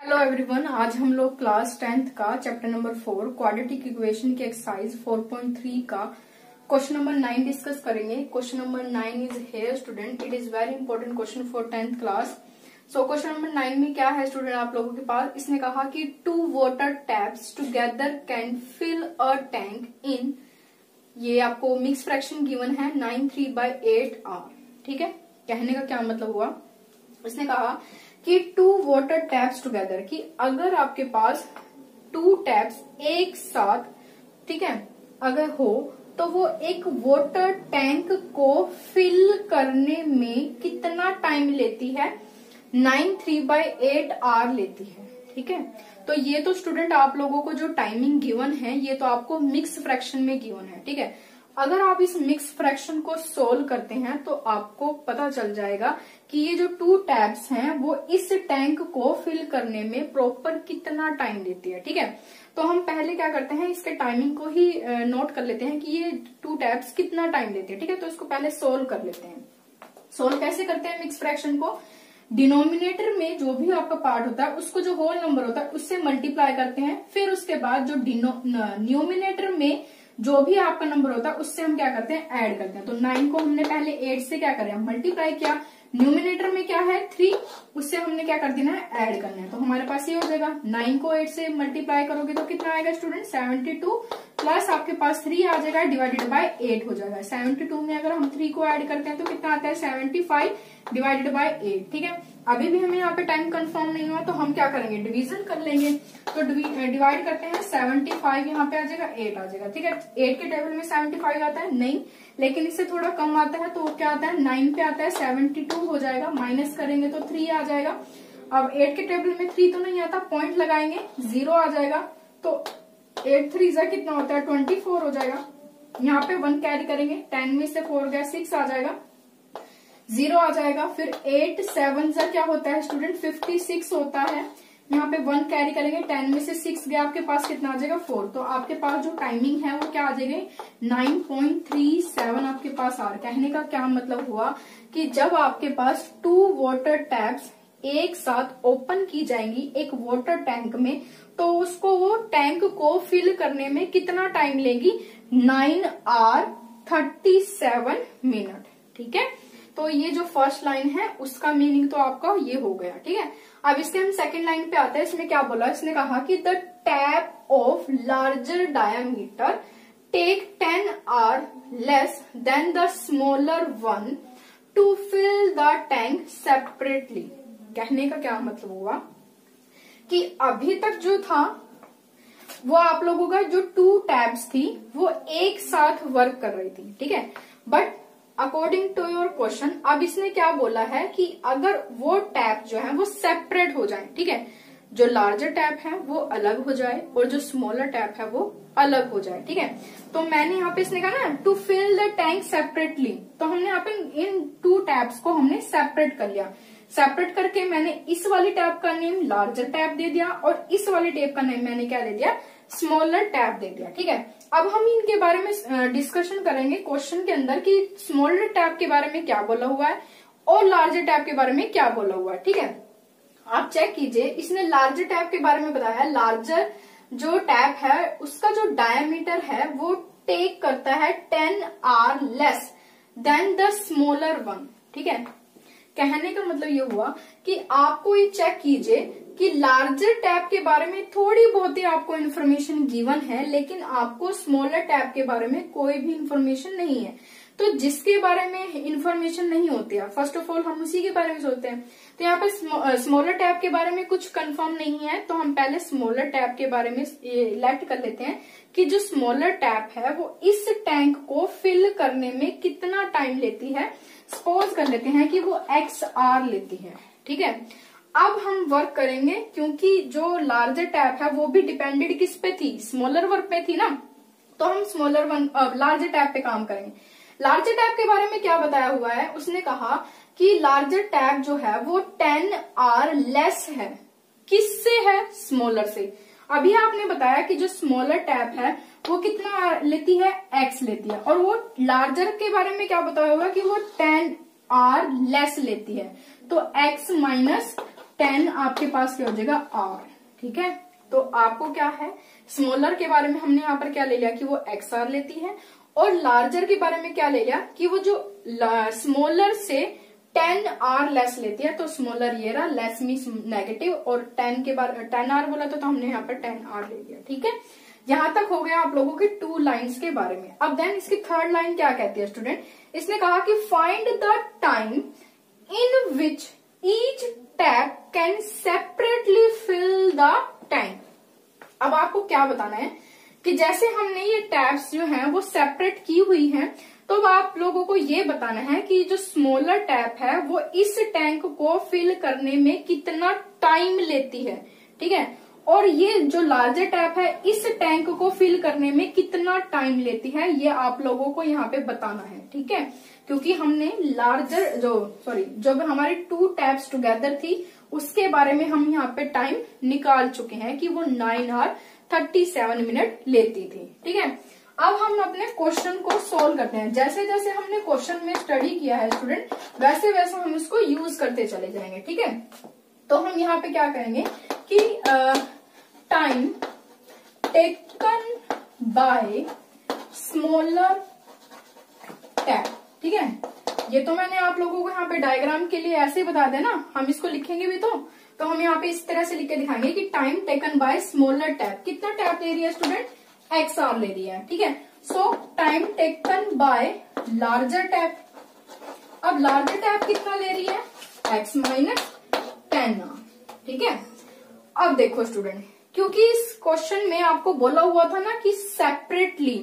Hello everyone, आज हम लोग क्लास 10th का चैप्टर नंबर 4 क्वाड्रेटिक इक्वेशन की एक्सरसाइज 4.3 का क्वेश्चन नंबर 9 डिस्कस करेंगे। Question number 9 is here student, it is very important question for 10th class. So question number 9 में क्या है स्टूडेंट आप लोगों के पास, इसने कहा कि 2 water taps together can fill a tank in, ये आपको मिक्स फ्रैक्शन गिवन है 9/3/8R। ठीक है, कहने का क्या मतलब हुआ, इसने कहा कि 2 वाटर टैप्स टुगेदर, कि अगर आपके पास 2 टैप्स एक साथ, ठीक है, अगर हो तो वो एक वाटर टैंक को फिल करने में कितना टाइम लेती है, 9/3/8R लेती है। ठीक है, तो ये तो स्टूडेंट आप लोगों को जो टाइमिंग गिवन है ये तो आपको मिक्स फ्रैक्शन में गिवन है। ठीक है, अगर आप इस मिक्स फ्रैक्शन को सोल्व करते हैं तो आपको पता चल जाएगा कि ये जो 2 टैब्स हैं वो इस टैंक को फिल करने में प्रॉपर कितना टाइम लेती है। ठीक है, तो हम पहले क्या करते हैं, इसके टाइमिंग को ही नोट कर लेते हैं कि ये 2 टैब्स कितना टाइम लेती है। ठीक है, तो इसको पहले सोल्व कर लेते हैं। सोल्व कैसे करते हैं मिक्स फ्रैक्शन को, डिनोमिनेटर में जो भी आपका पार्ट होता है उसको जो होल नंबर होता है उससे मल्टीप्लाई करते हैं, फिर उसके बाद जो न्यूमिनेटर में जो भी आपका नंबर होता है उससे हम क्या करते हैं, ऐड करते हैं। तो 9 को हमने पहले 8 से क्या करें, मल्टीप्लाई किया, न्यूमिनेटर में क्या है 3, उससे हमने क्या कर देना है, ऐड करना है। तो हमारे पास ये हो जाएगा 9 को 8 से मल्टीप्लाई करोगे तो कितना आएगा स्टूडेंट, 72 प्लस आपके पास 3 आ जाएगा डिवाइडेड बाय 8 हो जाएगा। 72 में अगर हम 3 को ऐड करते हैं तो कितना आता है, 75 डिवाइडेड बाय 8। ठीक है, अभी भी हमें यहाँ पे टाइम कंफर्म नहीं हुआ तो हम क्या करेंगे, डिवीजन कर लेंगे। तो डिवाइड करते हैं, 75 यहाँ पे आ जाएगा, 8 आ जाएगा। ठीक है, 8 के टेबल में 75 आता है नहीं, लेकिन इससे थोड़ा कम आता है तो क्या आता है, 9 पे आता है, 72 हो जाएगा, माइनस करेंगे तो 3 आ जाएगा। अब 8 के टेबल में 3 तो नहीं आता, पॉइंट लगाएंगे 0 आ जाएगा, तो 8 3 जा कितना होता है, 24 हो जाएगा। यहाँ पे 1 कैरी करेंगे, 10 में से 4 गया 6 आ जाएगा, 0 आ जाएगा। फिर 8 7 जा क्या होता है स्टूडेंट, 56 होता है। यहाँ पे 1 कैरी करेंगे, 10 में से 6 गया, आपके पास कितना आ जाएगा 4। तो आपके पास जो टाइमिंग है वो क्या आ जाएगी, 9.37 आपके पास आ रहा। कहने का क्या मतलब हुआ कि जब आपके पास 2 वाटर टैप्स एक साथ ओपन की जाएंगी एक वाटर टैंक में, तो उसको वो टैंक को फिल करने में कितना टाइम लेगी, 9h37। ठीक है, तो ये जो फर्स्ट लाइन है उसका मीनिंग तो आपका ये हो गया। ठीक है, अब इसके हम सेकंड लाइन पे आते हैं। इसमें क्या बोला, इसने कहा कि the tap of larger diameter take 10R less than the smaller one to fill the tank separately. कहने का क्या मतलब हुआ कि अभी तक जो था वो आप लोगों का जो 2 टैब्स थी वो एक साथ वर्क कर रही थी। ठीक है, but according to your question अब इसने क्या बोला है कि अगर वो टैप जो है वो सेपरेट हो जाए, ठीक है, जो लार्जर टैप है वो अलग हो जाए और जो स्मॉलर टैप है वो अलग हो जाए। ठीक है, तो मैंने यहाँ पे इसने कहा ना to fill the tank separately, तो हमने यहाँ पे इन 2 टैप्स को हमने सेपरेट कर लिया। सेपरेट करके मैंने इस वाली टैप का नेम लार्जर टैप दे दिया और इस वाली टैप का नेम मैंने क्या दे दिया, स्मॉलर टैप दे दिया। ठीक है, अब हम इनके बारे में डिस्कशन करेंगे क्वेश्चन के अंदर कि स्मॉलर टैप के बारे में क्या बोला हुआ है और लार्जर टैप के बारे में क्या बोला हुआ है। ठीक है, आप चेक कीजिए, इसने लार्जर टैप के बारे में बताया। लार्जर जो टैप है उसका जो डायमीटर है वो टेक करता है 10R less than the smaller one. ठीक है, कहने का मतलब ये हुआ कि आपको ये चेक कीजिए कि लार्जर टैप के बारे में थोड़ी बहुत ही आपको इन्फॉर्मेशन गिवन है, लेकिन आपको स्मॉलर टैप के बारे में कोई भी इन्फॉर्मेशन नहीं है। तो जिसके बारे में इन्फॉर्मेशन नहीं होती है फर्स्ट ऑफ ऑल हम उसी के बारे में सोचते हैं। तो यहाँ पे स्मॉलर टैप के बारे में कुछ कंफर्म नहीं है, तो हम पहले स्मॉलर टैप के बारे में इलेक्ट कर लेते हैं कि जो स्मॉलर टैप है वो इस टैंक को फिल करने में कितना टाइम लेती है। सपोज कर लेते हैं कि वो XR लेती है। ठीक है, अब हम वर्क करेंगे क्योंकि जो लार्जर टैप है वो भी डिपेंडेड किस पे थी, स्मॉलर वर्क पे थी ना, तो हम लार्जर टैप पे काम करेंगे। लार्जर टैप के बारे में क्या बताया हुआ है, उसने कहा कि लार्जर टैप जो है वो 10R लेस है, किससे है, स्मॉलर से। अभी आपने बताया कि जो स्मॉलर टैप है वो कितना लेती है, X लेती है, और वो लार्जर के बारे में क्या बताया होगा कि वो 10R लेस लेती है। तो X माइनस 10 आपके पास क्या हो जाएगा आर। ठीक है, तो आपको क्या है, स्मॉलर के बारे में हमने यहाँ पर क्या ले लिया कि वो एक्स आर लेती है, और लार्जर के बारे में क्या ले लिया कि वो जो स्मॉलर से 10 आर लेस लेती है। तो स्मॉलर ये रहा, लेस मीन्स नेगेटिव, और 10 के बारे 10 आर बोला तो हमने यहाँ पर 10 आर ले लिया। ठीक है, यहां तक हो गया आप लोगों के 2 लाइन्स के बारे में। अब देन इसकी थर्ड लाइन क्या कहती है स्टूडेंट, इसने कहा कि find the time in which each tap can separately fill the tank. अब आपको क्या बताना है कि जैसे हमने ये टैप्स जो हैं वो सेपरेट की हुई हैं, तो अब आप लोगों को ये बताना है कि जो स्मॉलर टैप है वो इस टैंक को फिल करने में कितना टाइम लेती है। ठीक है, और ये जो लार्जर टैप है इस टैंक को फिल करने में कितना टाइम लेती है, ये आप लोगों को यहाँ पे बताना है। ठीक है, क्योंकि हमने लार्जर जब हमारी 2 टैप्स टुगेदर थी उसके बारे में हम यहाँ पे टाइम निकाल चुके हैं कि वो 9 आवर 37 मिनट लेती थी। ठीक है, अब हम अपने क्वेश्चन को सोल्व करते हैं। जैसे जैसे हमने क्वेश्चन में स्टडी किया है स्टूडेंट, वैसे वैसे हम इसको यूज करते चले जाएंगे। ठीक है, तो हम यहाँ पे क्या करेंगे कि time taken by smaller tap. ठीक है, ये तो मैंने आप लोगों को यहाँ पे डायग्राम के लिए ऐसे ही बता देना, हम इसको लिखेंगे भी तो हम यहाँ पे इस तरह से लिख के दिखाएंगे कि time taken by smaller tap, कितना टैप ले रही है स्टूडेंट, एक्स आर ले रही है। ठीक है, सो time taken by larger tap, अब लार्जर टैप कितना ले रही है, एक्स माइनस 10 आर। ठीक है, अब देखो स्टूडेंट, क्योंकि इस क्वेश्चन में आपको बोला हुआ था ना कि सेपरेटली,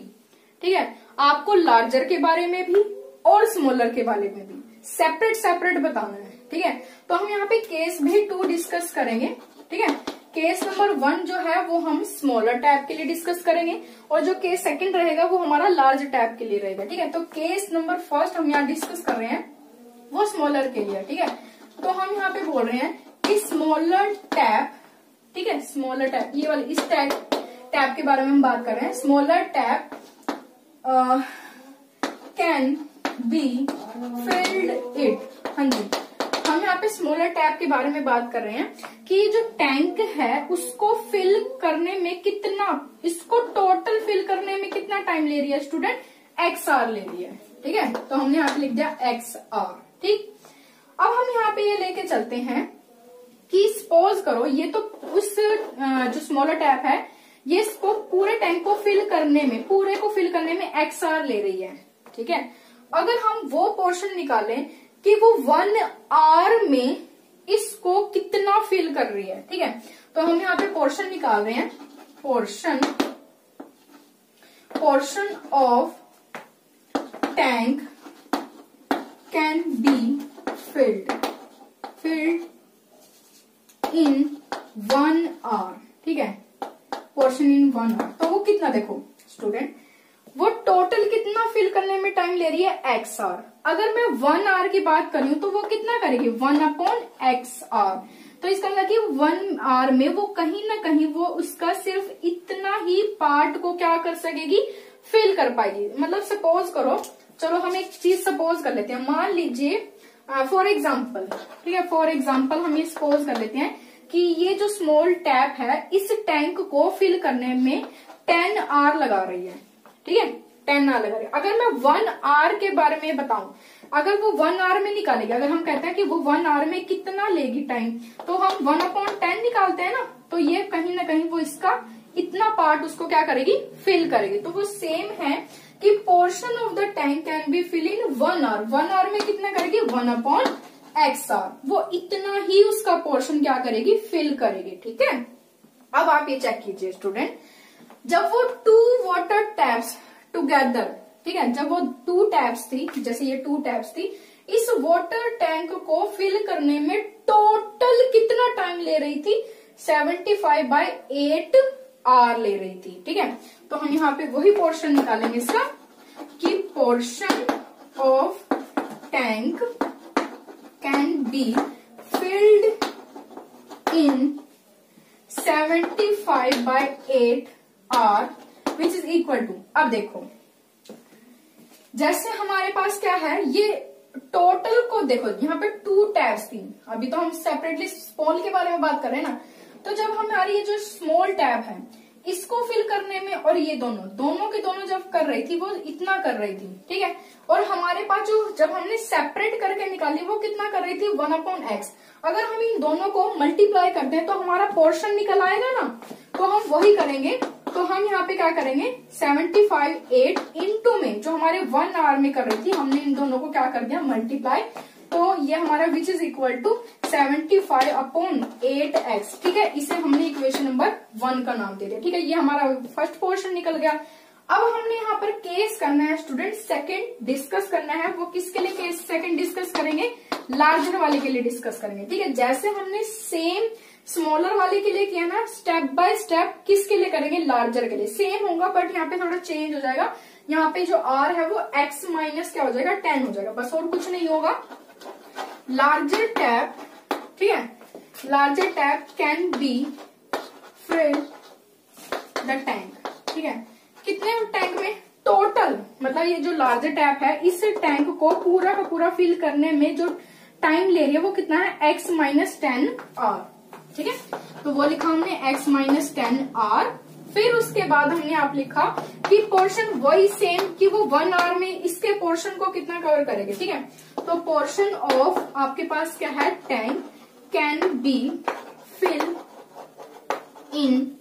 ठीक है, आपको लार्जर के बारे में भी और स्मॉलर के बारे में भी सेपरेट बताना है। ठीक है, तो हम यहाँ पे केस भी 2 डिस्कस करेंगे। ठीक है, केस नंबर 1 जो है वो हम स्मॉलर टैप के लिए डिस्कस करेंगे, और जो केस सेकंड रहेगा वो हमारा लार्ज टैप के लिए रहेगा। ठीक है, तो केस नंबर 1 हम यहाँ डिस्कस कर रहे हैं वो स्मॉलर के लिए। ठीक है, तो हम यहाँ पे बोल रहे हैं कि स्मॉलर टैप, ठीक है, स्मॉलर टैप, ये वाली इस टैप के बारे में हम बात कर रहे हैं। Smaller tap can be filled it. हाँ जी, हम यहाँ पे स्मॉलर टैप के बारे में बात कर रहे हैं कि जो टैंक है उसको फिल करने में कितना, इसको टोटल फिल करने में कितना टाइम ले रही है स्टूडेंट, एक्स आर ले रही है। ठीक है, तो हमने यहाँ पे लिख दिया एक्स आर। ठीक, अब हम यहाँ पे ये लेके चलते हैं कि सपोज करो ये तो उस जो स्मॉलर टैप है ये इसको पूरे टैंक को फिल करने में, पूरे को फिल करने में एक्स आर ले रही है। ठीक है, अगर हम वो पोर्शन निकालें कि वो 1 आवर में इसको कितना फिल कर रही है। ठीक है, तो हम यहाँ पे पोर्शन निकाल रहे हैं, portion of tank can be filled in 1 hour. ठीक है, पोर्शन इन 1 आवर, तो वो कितना, देखो स्टूडेंट, वो टोटल कितना फिल करने में टाइम ले रही है, एक्स आर। अगर मैं 1 आवर की बात करूं तो वो कितना करेगी, 1/x आर। तो इसका मतलब कि 1 आवर में वो कहीं ना कहीं वो उसका सिर्फ इतना ही पार्ट को क्या कर सकेगी, फिल कर पाएगी। मतलब सपोज करो, चलो हम एक चीज सपोज कर लेते हैं, मान लीजिए फॉर एग्जाम्पल, ठीक है, फॉर एग्जाम्पल हम ये सपोज कर लेते हैं कि ये जो स्मॉल टैप है इस टैंक को फिल करने में 10 आवर लगा रही है। ठीक है, 10 आवर लगा रही है। अगर मैं 1 आवर के बारे में बताऊं, अगर वो 1 आवर में निकालेगी, अगर हम कहते हैं कि वो 1 आवर में कितना लेगी टाइम, तो हम 1/10 निकालते हैं ना, तो ये कहीं ना कहीं वो इसका इतना पार्ट उसको क्या करेगी, फिल करेगी। तो वो सेम है कि portion of the tank can be fill in 1 hour. 1 hour में कितना करेगी, 1/x आवर, वो इतना ही उसका पोर्शन क्या करेगी, फिल करेगी। ठीक है, अब आप ये चेक कीजिए स्टूडेंट, जब वो 2 वाटर टैप्स टुगेदर, ठीक है, जब वो 2 टैप्स थी, जैसे ये 2 टैप्स थी, इस वाटर टैंक को फिल करने में टोटल कितना टाइम ले रही थी, 75/8 आवर ले रही थी। ठीक है, तो हम यहाँ पे वही पोर्शन निकालेंगे इसका कि portion of tank can be filled in 75/8 hour which is equal to, अब देखो जैसे हमारे पास क्या है, ये टोटल को देखो, यहाँ पे 2 टैब्स थी, अभी तो हम सेपरेटली स्मॉल के बारे में बात कर रहे हैं ना। तो जब हमारी ये जो स्मॉल टैब है इसको फिल करने में, और ये दोनों के दोनों जब कर रही थी वो इतना कर रही थी, ठीक है। और हमारे पास जो जब हमने सेपरेट करके निकाली वो कितना कर रही थी, 1/x। अगर हम इन दोनों को मल्टीप्लाई करते हैं तो हमारा पोर्शन निकल आएगा ना, तो हम वही करेंगे। तो हम यहाँ पे क्या करेंगे, 75/8 इंटू में जो हमारे 1 आवर में कर रही थी, हमने इन दोनों को क्या कर दिया, मल्टीप्लाई। तो ये हमारा विच इज इक्वल टू 75/8x, ठीक है। इसे हमने इक्वेशन नंबर 1 का नाम दे दिया, ठीक है। ये हमारा फर्स्ट पोर्शन निकल गया। अब हमने यहाँ पर केस करना है स्टूडेंट, सेकंड डिस्कस करना है। वो किसके लिए केस सेकंड डिस्कस करेंगे, लार्जर वाले के लिए डिस्कस करेंगे, ठीक है। जैसे हमने सेम स्मॉलर वाले के लिए किया ना, स्टेप बाय स्टेप किसके लिए करेंगे, लार्जर के लिए। सेम होगा बट यहाँ पे थोड़ा चेंज हो जाएगा। यहाँ पे जो r है वो x माइनस क्या हो जाएगा, 10 हो जाएगा, बस और कुछ नहीं होगा। लार्जर टैप, ठीक है, larger tap can be fill the tank, ठीक है। कितने टैंक में, टोटल मतलब ये जो लार्जर टैप है इस टैंक को पूरा का पूरा फिल करने में जो टाइम ले रही है वो कितना है, x माइनस 10r, ठीक है। तो वो लिखा हमने x माइनस 10r। फिर उसके बाद हमने आप लिखा कि पोर्शन वही सेम कि वो 1 आवर में इसके पोर्शन को कितना कवर करेंगे, ठीक है। तो पोर्शन ऑफ आपके पास क्या है, tank can be fill in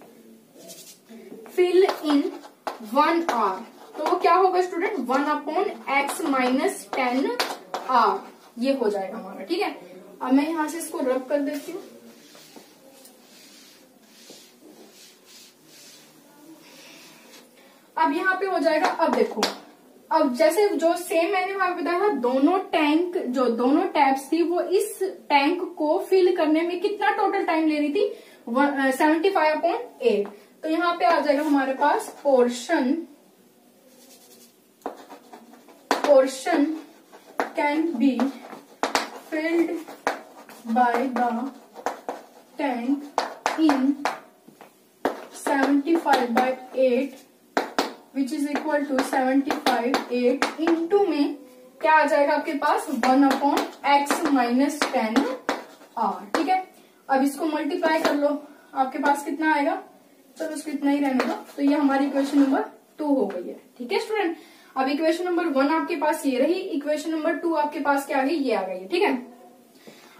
1 hour. तो वो क्या होगा स्टूडेंट, 1/x माइनस 10r, ये हो जाएगा हमारा, ठीक है। अब मैं यहां से इसको रब कर देती हूँ। अब यहाँ पे हो जाएगा। अब देखो, अब जैसे जो सेम मैंने वहां बताया था, दोनों टैब्स थी वो इस टैंक को फिल करने में कितना टोटल टाइम ले रही थी, 75/8। तो यहाँ पे आ जाएगा हमारे पास portion can be filled by the tank in 75/8 which is equal to 75/8 into में क्या आ जाएगा आपके पास, 1/x माइनस 10r, ठीक है। अब इसको मल्टीप्लाई कर लो, आपके पास कितना आएगा, चलो उसको इतना ही रहने दो। तो ये हमारी इक्वेशन नंबर 2 हो गई है, ठीक है स्टूडेंट। अब इक्वेशन नंबर 1 आपके पास ये रही, इक्वेशन नंबर 2 आपके पास क्या आ गई, ये आ गई है, ठीक है।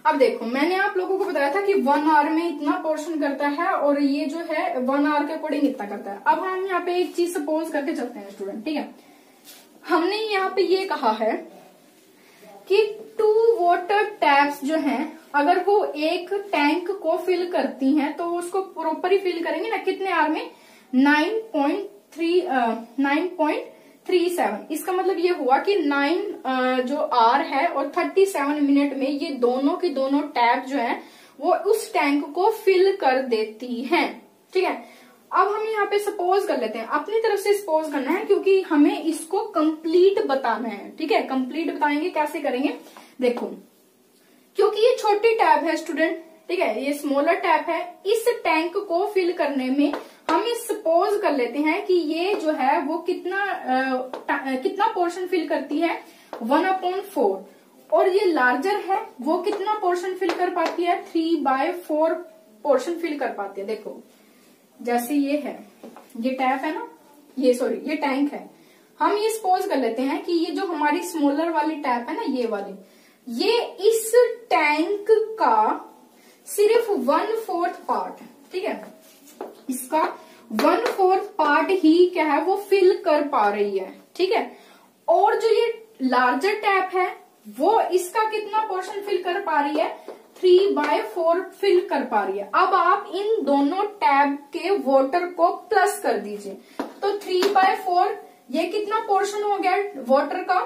अब देखो, मैंने आप लोगों को बताया था कि 1 आवर में इतना पोर्शन करता है और ये जो है 1 आवर के अकॉर्डिंग इतना करता है। अब हम यहाँ पे एक चीज सपोज करके चलते हैं स्टूडेंट, ठीक है। हमने यहाँ पे ये कहा है कि 2 वाटर टैप्स जो हैं, अगर वो एक टैंक को फिल करती हैं तो उसको प्रॉपर ही फिल करेंगे ना, कितने आवर में, 9.37। इसका मतलब ये हुआ कि 9 जो आवर है और 37 मिनट में ये दोनों की दोनों टैप जो है वो उस टैंक को फिल कर देती हैं, ठीक है। अब हम यहाँ पे सपोज कर लेते हैं, अपनी तरफ से सपोज करना है क्योंकि हमें इसको कंप्लीट बताना है, ठीक है। कंप्लीट बताएंगे, कैसे करेंगे, देखो, क्योंकि ये छोटी टैब है स्टूडेंट, ठीक है, ये स्मॉलर टैप है, इस टैंक को फिल करने में हम सपोज कर लेते हैं कि ये जो है वो कितना पोर्शन फिल करती है, 1/4। और ये लार्जर है, वो कितना पोर्शन फिल कर पाती है, 3/4 पोर्शन फिल कर पाती है। देखो, जैसे ये है, ये टैप है ना, ये टैंक है। हम ये सपोज कर लेते हैं कि ये जो हमारी स्मॉलर वाली टैप है ना, ये वाली, ये इस टैंक का सिर्फ 1/4 पार्ट, ठीक है, इसका 1/4 पार्ट ही क्या है वो फिल कर पा रही है, ठीक है। और जो ये लार्जर टैप है वो इसका कितना पोर्शन फिल कर पा रही है, 3/4 फिल कर पा रही है। अब आप इन दोनों टैब के वाटर को प्लस कर दीजिए, तो 3/4 ये कितना पोर्शन हो गया वाटर का,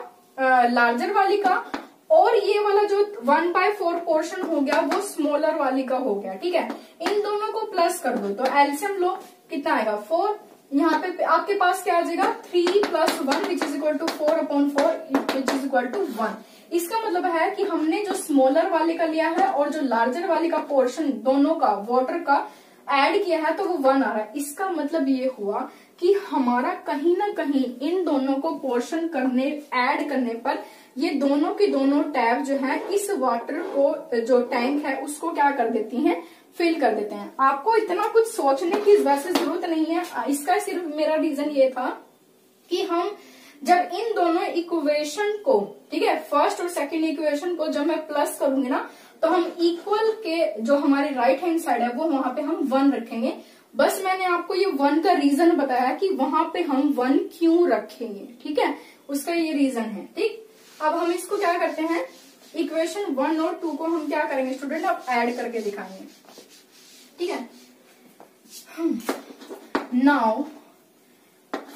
लार्जर वाली का, और ये वाला जो 1/4 पोर्शन हो गया वो स्मॉलर वाली का हो गया, ठीक है। इन दोनों को प्लस कर दो तो एलसीएम लो, कितना आएगा, 4। यहाँ पे आपके पास क्या आ जाएगा, 3 + 1 which is equal to 4/4 which is equal to 1। इसका मतलब है कि हमने जो स्मॉलर वाले का लिया है और जो लार्जर वाले का पोर्शन दोनों का वाटर का ऐड किया है तो वो 1 आ रहा है। इसका मतलब ये हुआ कि हमारा कहीं ना कहीं इन दोनों को पोर्शन करने ऐड करने पर ये दोनों की दोनों टैब जो है इस वाटर को जो टैंक है उसको क्या कर देती हैं, फिल कर देते हैं। आपको इतना कुछ सोचने की वैसे जरूरत नहीं है, इसका सिर्फ मेरा रीजन ये था कि हम जब इन दोनों इक्वेशन को, ठीक है, फर्स्ट और सेकंड इक्वेशन को जब मैं प्लस करूंगी ना तो हम इक्वल के जो हमारे राइट हैंड साइड है वो वहां पे हम 1 रखेंगे। बस मैंने आपको ये 1 का रीजन बताया कि वहां पे हम 1 क्यों रखेंगे, ठीक है, उसका ये रीजन है। ठीक, अब हम इसको क्या करते हैं, इक्वेशन 1 और 2 को हम क्या करेंगे स्टूडेंट, अब ऐड करके दिखाएंगे। ठीक है, now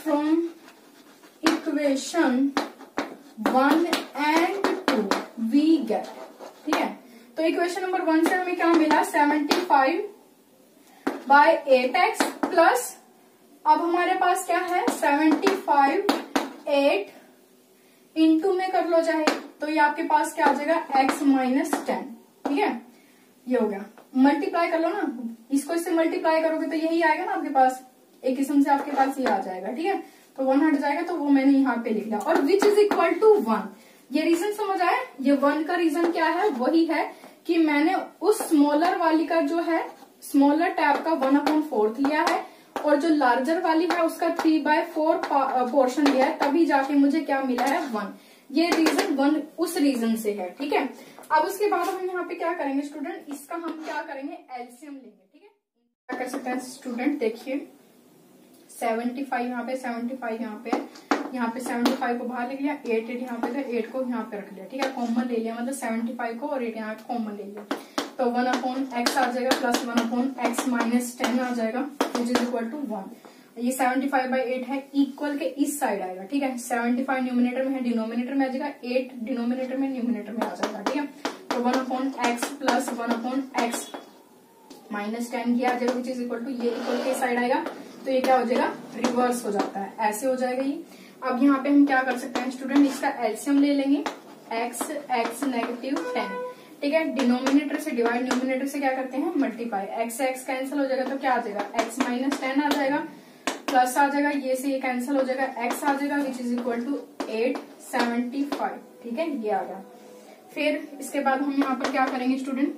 from equation 1 and 2 we get, ठीक है, तो इक्वेशन नंबर 1 से हमें क्या मिला 75/8x प्लस, अब हमारे पास क्या है 75 8 इंटू में कर लो चाहे, तो ये आपके पास क्या आ जाएगा x माइनस 10, ठीक है, ये हो गया। मल्टीप्लाई कर लो ना, इसको इससे मल्टीप्लाई करोगे तो यही आएगा ना आपके पास, एक किस्म से आपके पास ये आ जाएगा। ठीक है, तो 1 हट जाएगा, तो वो मैंने यहाँ पे लिख लिया। और विच इज इक्वल टू 1, ये रीजन समझ आया। ये 1 का रीजन क्या है, वही है कि मैंने उस स्मॉलर वाली का जो है स्मॉलर टैब का 1/4 लिया है और जो लार्जर वाली है उसका 3/4 पोर्शन लिया है, तभी जाके मुझे क्या मिला है 1। ये रीजन 1 उस रीजन से है। ठीक है, अब उसके बाद हम यहाँ पे क्या करेंगे स्टूडेंट, इसका हम क्या करेंगे एलसीएम लेंगे। ठीक है, क्या कर सकते हैं स्टूडेंट, देखिए 75 यहाँ पे 75 यहाँ पे 75 को बाहर लिख लिया, 8 यहाँ पे, तो 8 को यहाँ पे रख लिया। ठीक है, कॉमन ले लिया, मतलब 75 को और 8 यहाँ कॉमन ले लिया, तो 1/x आ जाएगा प्लस 1/x माइनस 10 आ जाएगा, विच इज इक्वल टू 1। ये 75/8 है, इक्वल के इस साइड आएगा। ठीक है, 75 न्यूमिनेटर में है, डिनोमिनेटर में आ जाएगा, 8 डिनोमिनेटर में न्यूमिनेटर में आ जाएगा। ठीक है, तो 1/x प्लस 1/x माइनस 10 किया आ जाएगा, विच इज इक्वल टू, ये इक्वल के साइड आएगा, तो ये क्या हो जाएगा रिवर्स हो जाता है, ऐसे हो जाएगा ये। अब यहाँ पे हम क्या कर सकते हैं स्टूडेंट, इसका एलसीएम ले लेंगे, x नेगेटिव 10। ठीक है, डिनोमिनेटर से डिवाइड, न्यूमिनेटर से क्या करते हैं मल्टीप्लाई, x कैंसिल हो जाएगा, तो क्या आ जाएगा x माइनस 10 आ जाएगा, प्लस आ जाएगा, ये से ये कैंसिल हो जाएगा, x आ जाएगा, विच इज इक्वल टू 875। ठीक है, ये आ गया। फिर इसके बाद हम यहाँ पर क्या करेंगे स्टूडेंट,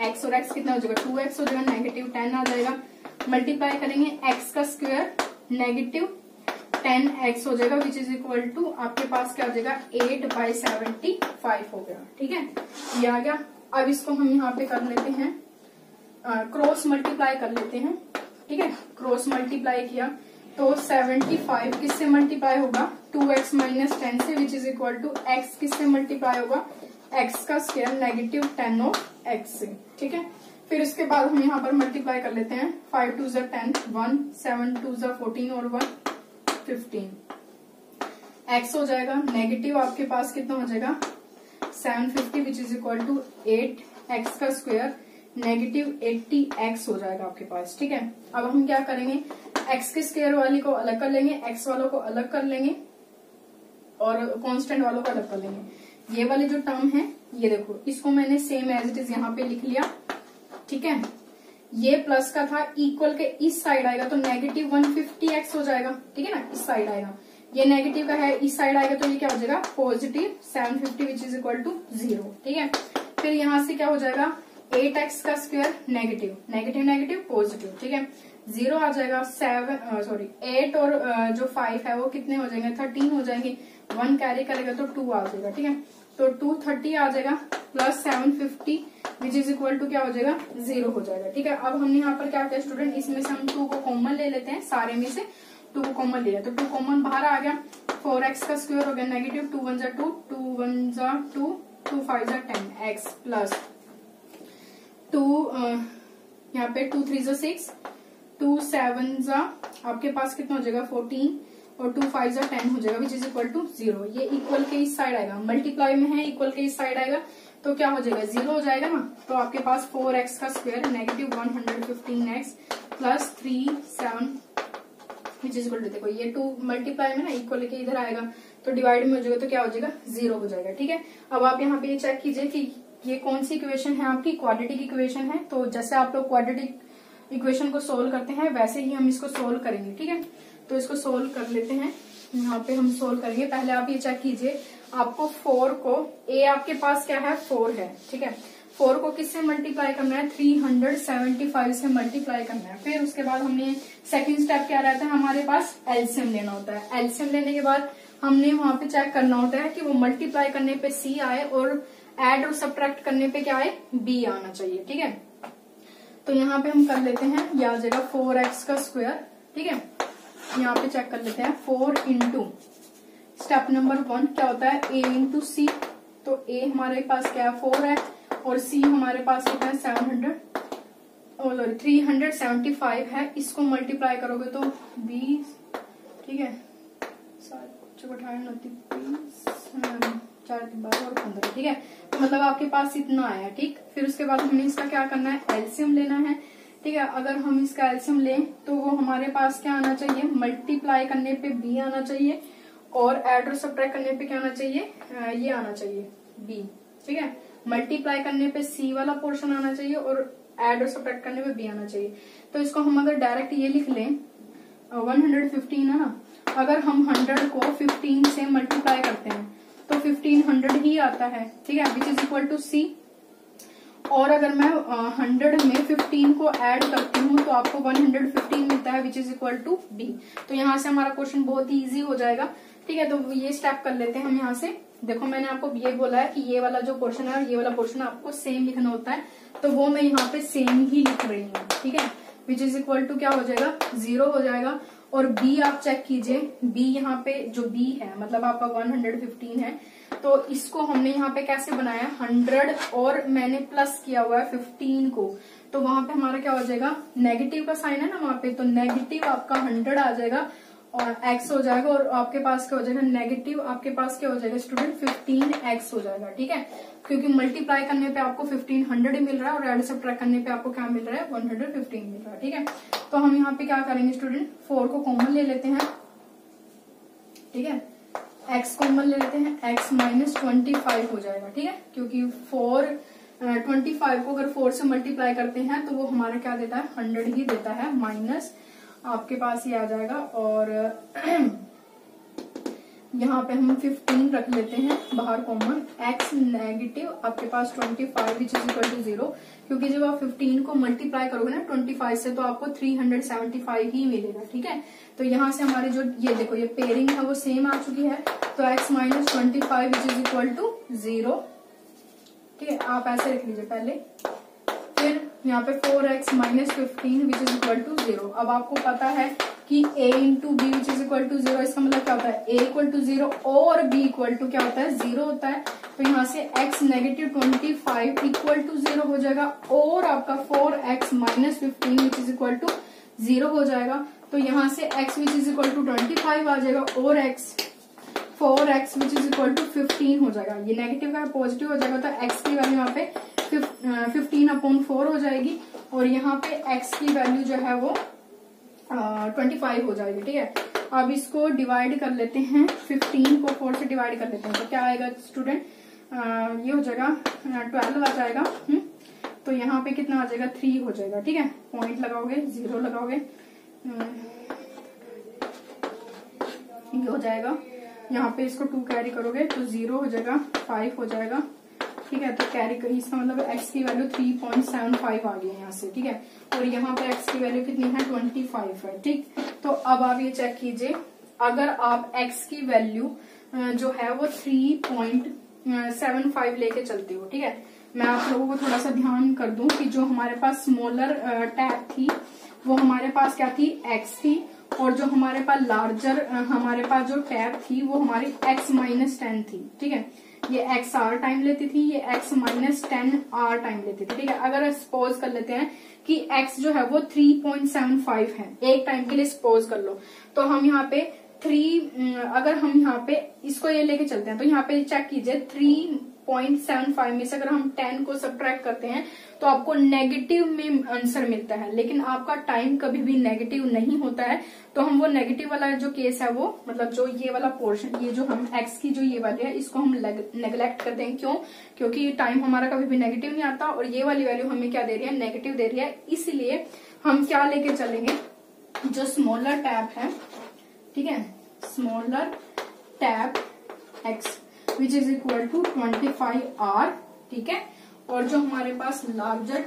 x और x कितना हो जाएगा 2x हो जाएगा, नेगेटिव 10 आ जाएगा, मल्टीप्लाई करेंगे x का स्क्वायर नेगेटिव 10x हो जाएगा, विच इज इक्वल टू आपके पास क्या हो जाएगा 8/75 हो गया। ठीक है, ये आ गया। अब इसको हम यहाँ पे कर लेते हैं क्रॉस मल्टीप्लाई कर लेते हैं। ठीक है, क्रॉस मल्टीप्लाई किया तो 75 किससे मल्टीप्लाई होगा 2x माइनस 10 से, which is equal to x किससे मल्टीप्लाई होगा x का स्क्वायर नेगेटिव 10 ऑफ x से। ठीक है, फिर उसके बाद हम यहाँ पर मल्टीप्लाई कर लेते हैं, 5 2 10 1 7 2 14 और 1 15, x हो जाएगा नेगेटिव आपके पास कितना हो जाएगा 750, which is equal to 8x का स्क्वायर नेगेटिव 80x हो जाएगा आपके पास। ठीक है, अब हम क्या करेंगे, x के स्क्वायर वाली को अलग कर लेंगे, x वालों को अलग कर लेंगे और कांस्टेंट वालों को अलग कर लेंगे। ये वाली जो टर्म है ये देखो, इसको मैंने सेम एज इट इज यहाँ पे लिख लिया। ठीक है, ये प्लस का था, इक्वल के इस साइड आएगा तो नेगेटिव 150x हो जाएगा। ठीक है ना, इस साइड आएगा, ये नेगेटिव का है, इस साइड आएगा तो ये क्या हो जाएगा positive 750, which is equal to 0। ठीक है, फिर यहाँ से क्या हो जाएगा 8x का square negative negative negative positive. ठीक है, 0 आ जाएगा, 8 और जो 5 है वो कितने हो जाएंगे 13 हो जाएंगे, 1 कैरी करेगा तो 2 आ जाएगा। ठीक है, तो 230 आ जाएगा plus 750, which is equal to क्या हो जाएगा 0 हो जाएगा। ठीक है, अब हमने यहाँ पर क्या किया स्टूडेंट, इसमें से हम 2 को कॉमन ले लेते हैं, सारे में से 2 को कॉमन ले लिया, तो 2 कॉमन बाहर आ गया, 4x का स्क्वायर हो गया नेगेटिव 2 1 2 2 1 2 2 5 10 x प्लस 2 यहाँ पे 2 3 6 2 7 आपके पास कितना हो जाएगा 14 और 2 5 10 हो जाएगा, विच इज इक्वल टू 0। ये इक्वल के इस साइड आएगा, मल्टीप्लाई में है, इक्वल के इस साइड आएगा तो क्या हो जाएगा 0 हो जाएगा ना, तो आपके पास 4x का square negative 115x plus 3 7 which is equal to, देखो ये 2 मल्टीप्लाई में ना इक्वल के इधर आएगा तो डिवाइड में हो जाएगा तो क्या हो जाएगा 0 हो जाएगा। ठीक है, अब आप यहाँ पे ये चेक कीजिए कि ये कौन सी इक्वेशन है आपकी, क्वाड्रेटिक इक्वेशन है। तो जैसे आप लोग क्वाड्रेटिक इक्वेशन को सोल्व करते हैं वैसे ही हम इसको सोल्व करेंगे। ठीक है, तो इसको सोल्व कर लेते हैं। यहाँ पे हम सोल्व करेंगे। पहले आप ये चेक कीजिए, आपको 4 को, ए आपके पास क्या है 4 है, ठीक है। 4 को किससे मल्टीप्लाई करना है, 375 से मल्टीप्लाई करना है। फिर उसके बाद हमने सेकंड स्टेप क्या रहता है हमारे पास, एलसीएम लेना होता है। एलसीएम लेने के बाद हमने वहां पे चेक करना होता है कि वो मल्टीप्लाई करने पे सी आए और ऐड और सब्ट्रैक्ट करने पे क्या आए, बी आना चाहिए, ठीक है। तो यहाँ पे हम कर लेते हैं, ये आ जाएगा 4x का स्क्वायर, ठीक है। यहाँ पे चेक कर लेते हैं 4 इंटू स्टेप नंबर 1 क्या होता है, a इंटू सी। तो a हमारे पास क्या है 4 है और c हमारे पास कितना है 375 है। इसको मल्टीप्लाई करोगे तो 20, ठीक है, 4 और 15, ठीक है। तो मतलब आपके पास इतना आया, ठीक। फिर उसके बाद हमें इसका क्या करना है, एलसीएम लेना है, ठीक है। अगर हम इसका एलसीएम लें तो वो हमारे पास क्या आना चाहिए, मल्टीप्लाई करने पे बी आना चाहिए और ऐड और सब्ट्रैक्ट करने पे क्या आना चाहिए, ये आना चाहिए बी, ठीक है। मल्टीप्लाई करने पे सी वाला पोर्शन आना चाहिए और ऐड और सब्ट्रैक्ट करने पे बी आना चाहिए। तो इसको हम अगर डायरेक्ट ये लिख लें, 115 है ना, अगर हम 100 को 15 से मल्टीप्लाई करते हैं तो 1500 ही आता है, ठीक है, विच इज इक्वल टू सी। और अगर मैं 100 में 15 को ऐड करती हूँ तो आपको 115 मिलता है, which is equal to b. तो यहाँ से हमारा क्वेश्चन बहुत ही इजी हो जाएगा, ठीक है। तो ये स्टेप कर लेते हैं हम यहाँ से। देखो मैंने आपको ये बोला है कि ये वाला जो पोर्शन है और ये वाला पोर्शन आपको सेम लिखना होता है, तो वो मैं यहाँ पे सेम ही लिख रही हूँ, ठीक है। विच इज इक्वल टू क्या हो जाएगा, 0 हो जाएगा। और b आप चेक कीजिए, b यहाँ पे जो b है मतलब आपका 115 है, तो इसको हमने यहाँ पे कैसे बनाया, 100 और मैंने प्लस किया हुआ है 15 को, तो वहां पे हमारा क्या हो जाएगा, नेगेटिव का साइन है ना वहां पे, तो नेगेटिव आपका 100 आ जाएगा और x हो जाएगा और आपके पास क्या हो जाएगा, नेगेटिव आपके पास क्या हो जाएगा स्टूडेंट, 15x हो जाएगा, ठीक है। क्योंकि मल्टीप्लाई करने पे आपको 1500 मिल रहा है और एड सब्ट्रैक्ट करने पे आपको क्या मिल रहा है, 115 मिल रहा है, ठीक है। तो हम यहाँ पे क्या करेंगे स्टूडेंट, 4 को कॉमन ले लेते हैं, ठीक है, x कॉमन ले लेते हैं, x माइनस 25 हो जाएगा, ठीक है। क्योंकि 25 को अगर 4 से मल्टीप्लाई करते हैं तो वो हमारा क्या देता है, 100 ही देता है, माइनस आपके पास ये आ जाएगा। और यहाँ पे हम 15 रख लेते हैं बाहर कॉमन, x नेगेटिव आपके पास 25 विच इज इक्वल टू 0, क्योंकि जब आप 15 को मल्टीप्लाई करोगे ना 25 से तो आपको 375 ही मिलेगा, ठीक है। तो यहाँ से हमारी जो ये देखो ये पेयरिंग है वो सेम आ चुकी है, तो x minus 25 which is equal to 0, ठीक है। आप ऐसे लिख लीजिए पहले, फिर यहाँ पे 4x minus 15 which is equal to 0। अब आपको पता है कि a into b which is equal to 0, इसका मतलब क्या होता है, a इक्वल टू 0 और b इक्वल टू क्या होता है, 0 होता है। तो यहाँ से x नेगेटिव 25 इक्वल टू 0 हो जाएगा और आपका 4x minus 15 which is equal to 0 हो जाएगा। तो यहाँ से x which is equal to 25 आ जाएगा और 4x which is equal to 15 हो जाएगा। ये नेगेटिव का पॉजिटिव हो जाएगा, तो x की वैल्यू यहाँ पे 15/4 हो जाएगी और यहाँ पे x की वैल्यू जो है वो 25 हो जाएगी, ठीक है। अब इसको डिवाइड कर लेते हैं, 15 को 4 से डिवाइड कर लेते हैं, तो क्या आएगा स्टूडेंट, ये हो जाएगा 12 आ जाएगा, तो यहाँ पे कितना आ जाएगा, 3 हो जाएगा, ठीक है। पॉइंट लगाओगे, 0 लगाओगे, ये हो जाएगा। यहाँ पे इसको 2 कैरी करोगे तो 0 हो जाएगा, 5 हो जाएगा, ठीक है। तो कैरी इसका मतलब x की वैल्यू 3.75 आ गई है यहाँ से, ठीक है। और यहाँ पे x की वैल्यू कितनी है, 25 है, ठीक। तो अब आप ये चेक कीजिए, अगर आप x की वैल्यू जो है वो 3.75 लेके चलते हो, ठीक है। मैं आप लोगों को थोड़ा सा ध्यान कर दूं कि जो हमारे पास स्मॉलर टैब थी वो हमारे पास क्या थी, x थी, और जो हमारे पास लार्जर हमारे पास जो टैब थी वो हमारी x माइनस 10 थी, ठीक है। ये x r टाइम लेती थी, ये x माइनस 10 r टाइम लेती थी, ठीक है। अगर सपोज कर लेते हैं कि x जो है वो 3.75 है, एक टाइम के लिए सपोज कर लो, तो हम यहाँ पे 3 अगर हम यहाँ पे इसको ये लेके चलते हैं तो यहाँ पे चेक कीजिए 3.75 में से अगर हम 10 को सब्ट्रैक्ट करते हैं तो आपको नेगेटिव में आंसर मिलता है, लेकिन आपका टाइम कभी भी नेगेटिव नहीं होता है। तो हम वो नेगेटिव वाला जो केस है वो मतलब जो ये वाला पोर्शन, ये जो हम x की जो ये वाली है इसको हम नेग्लेक्ट करते हैं, क्यों, क्योंकि टाइम हमारा कभी भी नेगेटिव नहीं आता और ये वाली वैल्यू हमें क्या दे रही है, नेगेटिव दे रही है। इसलिए हम क्या लेके चलेंगे, जो स्मॉलर टैब है ठीक है, smaller tap x which is equal to 25 आर, ठीक है। और जो हमारे पास लार्जर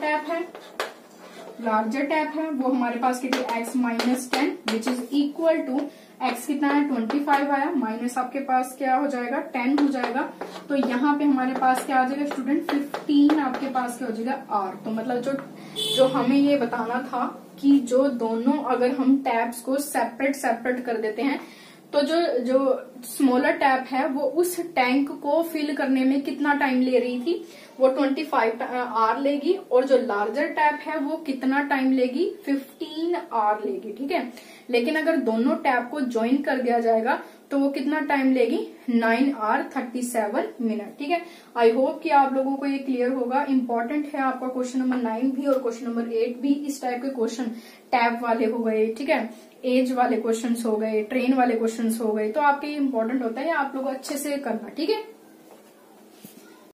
टैप है वो हमारे पास कितनी x minus 10 which is equal to x कितना है 25 आया, माइनस आपके पास क्या हो जाएगा 10 हो जाएगा। तो यहाँ पे हमारे पास क्या आ जाएगा स्टूडेंट 15 आपके पास क्या हो जाएगा r। तो मतलब जो हमें ये बताना था कि जो दोनों अगर हम टैप्स को सेपरेट कर देते हैं तो जो स्मॉलर टैप है वो उस टैंक को फिल करने में कितना टाइम ले रही थी, वो 25 आर लेगी, और जो लार्जर टैप है वो कितना टाइम लेगी 15 आर लेगी, ठीक है। लेकिन अगर दोनों टैप को ज्वाइन कर दिया जाएगा तो वो कितना टाइम लेगी 9 आर 37 मिनट, ठीक है। आई होप कि आप लोगों को ये क्लियर होगा। इंपॉर्टेंट है आपका क्वेश्चन नंबर 9 भी और क्वेश्चन नंबर 8 भी। इस टाइप के क्वेश्चन टैप वाले हो गए, ठीक है, एज वाले क्वेश्चंस हो गए, ट्रेन वाले क्वेश्चंस हो गए, तो आपके इंपॉर्टेंट होता है, आप लोग अच्छे से करना, ठीक है।